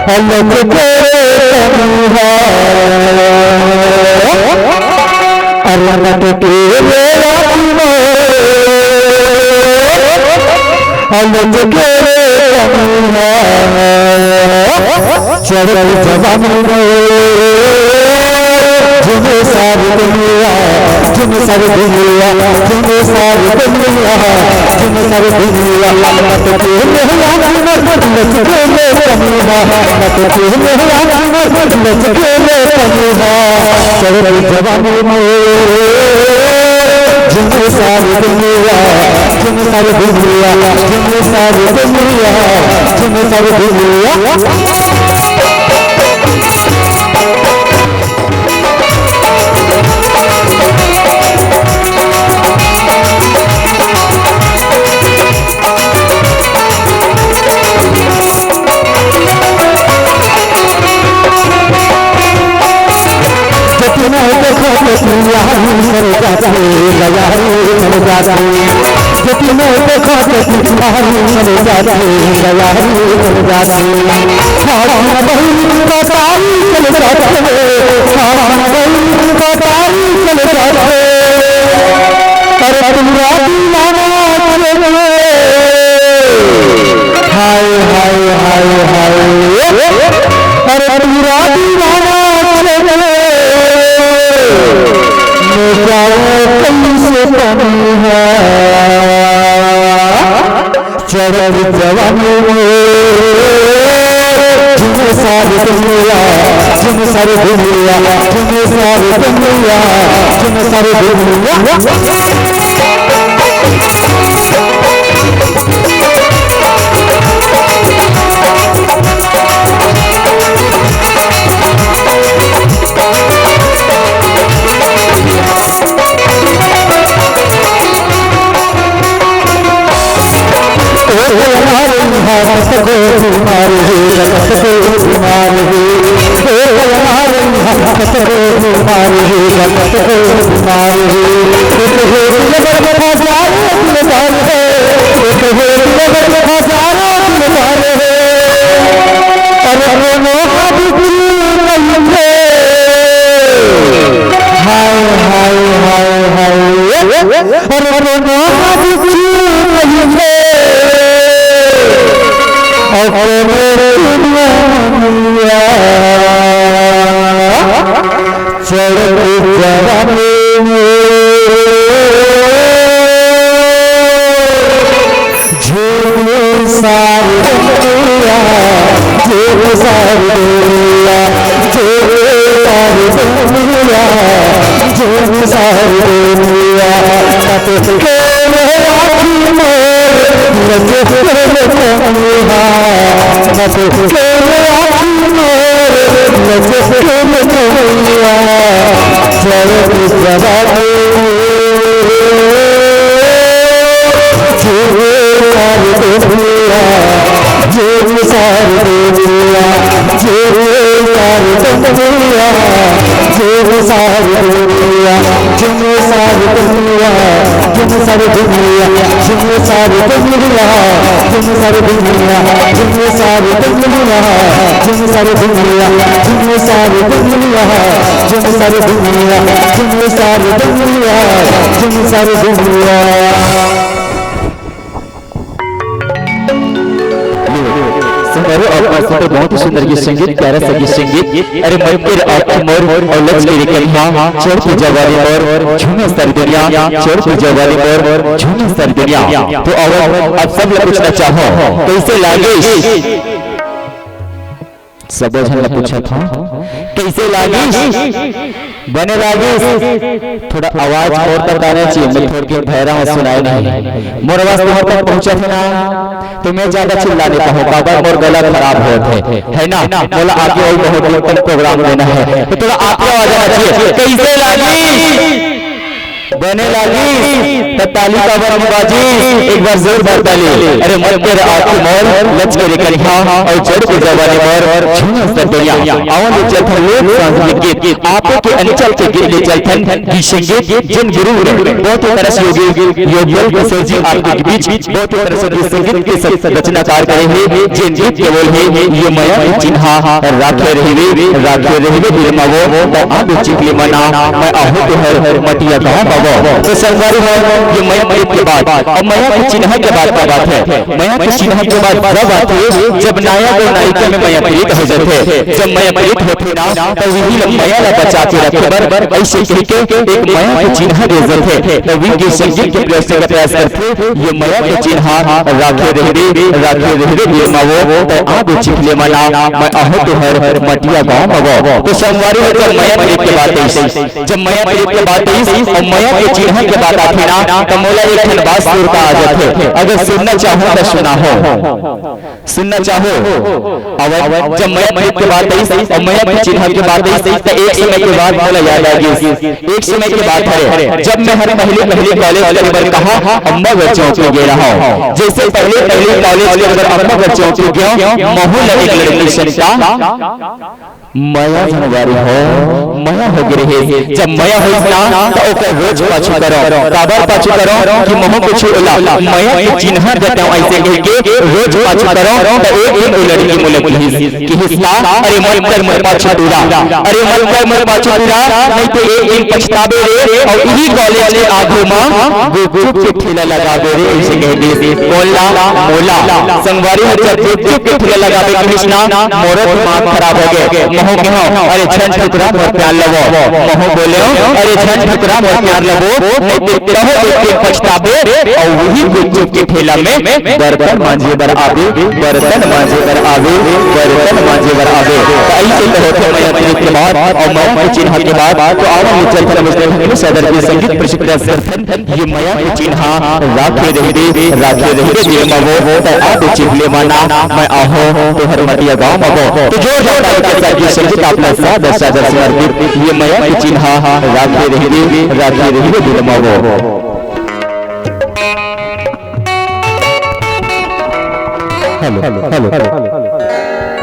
अलग के अलग के अलग के चढ़ल जवानी जिन्हें सारी दुनिया जिन्हें सारी दुनिया जिन्हें सारी दुनिया जिन्हें सारी दुनिया मत के ले कमीना मत के ले कमीना चढ़ल जवानी जिन्हें सारी दुनिया जिन्हें सारी दुनिया जिन्हें सारी दुनिया जिन्हें सारी दुनिया चढ़ल जवानी जिन्हें सारी दुनिया जिन्हें सारी दुनिया जिन्हें सारी दुनिया जिन्हें सारी दुनिया बहुत ही सुंदर गीत संगीत प्यारा सा गीत संगीत अरे मयूर आपकी मोर और लक्ष्य की कन्या चढ़ पूजा वाली मोर झूमे सारी दुनिया चढ़ पूजा वाली मोर झूमे सारी दुनिया। तो अब सब लोग पूछना चाहो कैसे लागे सब पूछा था कैसे लागे बने लागे थोड़ा आवाज और तक आना चाहिए मैं थोड़ी देर ठहरा हूँ सुनाई नहीं मोर आवाज तुम्हारे तक पहुंचा था ना तो मैं ज्यादा चिल्ला देता हूँ बाबा मोर गला खराब होते है ना बोला आगे और बहुत बहुत प्रोग्राम लेना है तो थोड़ा आपकी आवाज आना चाहिए कैसे लागे बने लागी तो ताली का बरम बाजी एक बार जोर भर ताली। अरे मत तेरे आंखों मोर लच के करिहा और जड़ के जवानी मोर छुना सरदरिया आवन चलथन लोक सांस्कृतिक गीत आपो के अंचल के गीत ले चलथन की संगीत जिन गुरु बहुत तरह से योगी किशोर जी आपके बीच बहुत तरह से संगीत के रचनाकार करे हैं जिन गीत के बोल है ये मया चिन्हा राखे रहिवे दिल मवो तो आप चिकली मना मैं आहू तो हर मटिया गांव बाबा तो संगवारी है ये मया गीत के बाद और मया के चिन्ह के बाद का बात है। मया के चिन्ह के बाद बड़ा बात है जब नायक और नायिका में मया प्रीत हो जाते जब मया प्रीत होते ना तो वही लोग मया ला बचा के रखे बर ऐसे कह के एक मया के चिन्ह दे जाते तो वी के संगीत के प्रयास करते ये मया के चिन्ह राखे रहिवे ये मवो तो आप चिखले मना मैं आहू तो हर मटिया गांव मवो तो संगवारी है जब मया प्रीत के बात है जब मया प्रीत के बात है और मया के चिन्ह के बात आथे ना तो मोला एक खन बात सुर का आ जाते अगर सुनना चाहो तो सुनना चाहो अब जब मया प्रीत के बात है और मया के चिन्ह के बात है तो एक समय के बाद मोला याद आ गई एक समय की बात है जब मैं हर पहले कॉलेज के अंदर कहा अम्मा बच्चों को गे रहा हूं जैसे पहले कॉलेज के अंदर अम्मा बच्चों को गया महू लगे लड़की सरिता मया जनवारी हो मया हो गिरे है जब मया हो ना तो ओकर रोज पाछू करो काबर पाछू करो कि मोह कुछ ओला मया के चिन्ह देता हूं ऐसे कह के रोज पाछू करो तो एक दिन वो लड़की मोले की हिस्सा अरे मर पाछू दूरा अरे मर पाछू दूरा नहीं तो एक दिन पछतावे रे और इही कॉलेज के आगू में गुपचुप के ठेला लगावे रे ऐसे कह दे बोला मोला संगवारी है जब गुपचुप के ठेला लगावे कृष्णा मोर दिमाग खराब हो गए मोह के हो अरे छन ठुकरा मोर प्यार लगो मोह बोले अरे छन ठुकरा मोर प्यार लगो नहीं तो कहो एक पछतावे और वही गुपचुप के ठेला में बर्तन मांझे बर आवे बर्तन मांझे बर आवे बर्तन मांझे बर आवे तो ऐसे कहो थे मैं अपने के बाद और मैं चिन्ह के बाद तो आवन चल कर मुझे सदर के संगीत प्रशिक्षण संस्थान ये मया के चिन्ह राखे रहिवे ये मवो तो आप चिखले मना मैं आहू तो हर मटिया गांव मवो तो जोर के साथ ये संगीत अपना साथ समर्पित ये मया के चिन्ह राखे रहिवे दिल मवो हेलो भगवान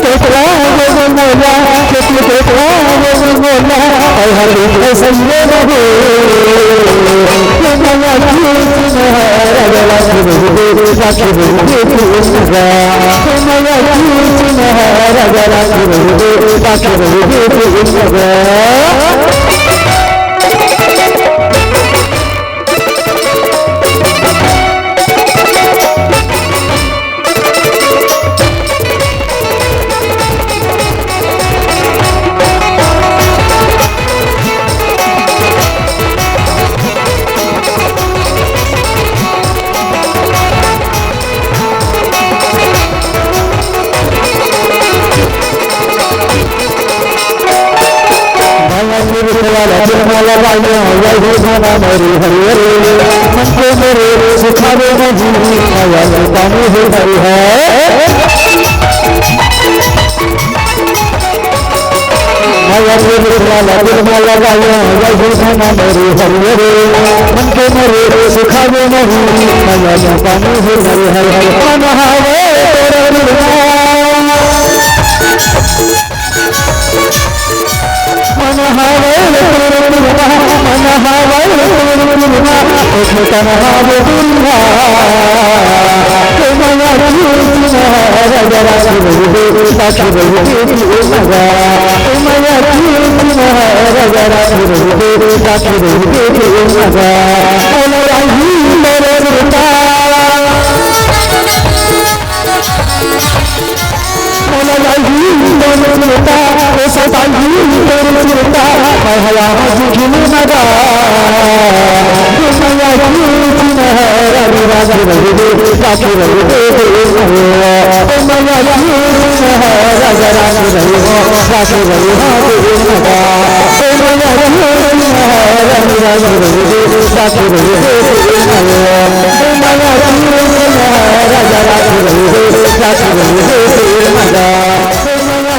देखला वो मोला कितने देखला वो मोला और हर दिन संगे रहो नया चीज रगला सुबह राखी नया चीज रगला सुबह राखी निर्मला बाइया वही गाना मेरी हरि मन को मेरे सुखावे नहीं माया पानी है हरि है माया निर्मला बाइया वही गाना मेरी हरि मन को मेरे सुखावे नहीं माया पानी है हरि हरि मन हावे मन हावे तनहावे दुनिया मया चीज रगरा सुबह राखी मगा मया चीज रगरा सुबह राखी मगा मेरे बेटा राजा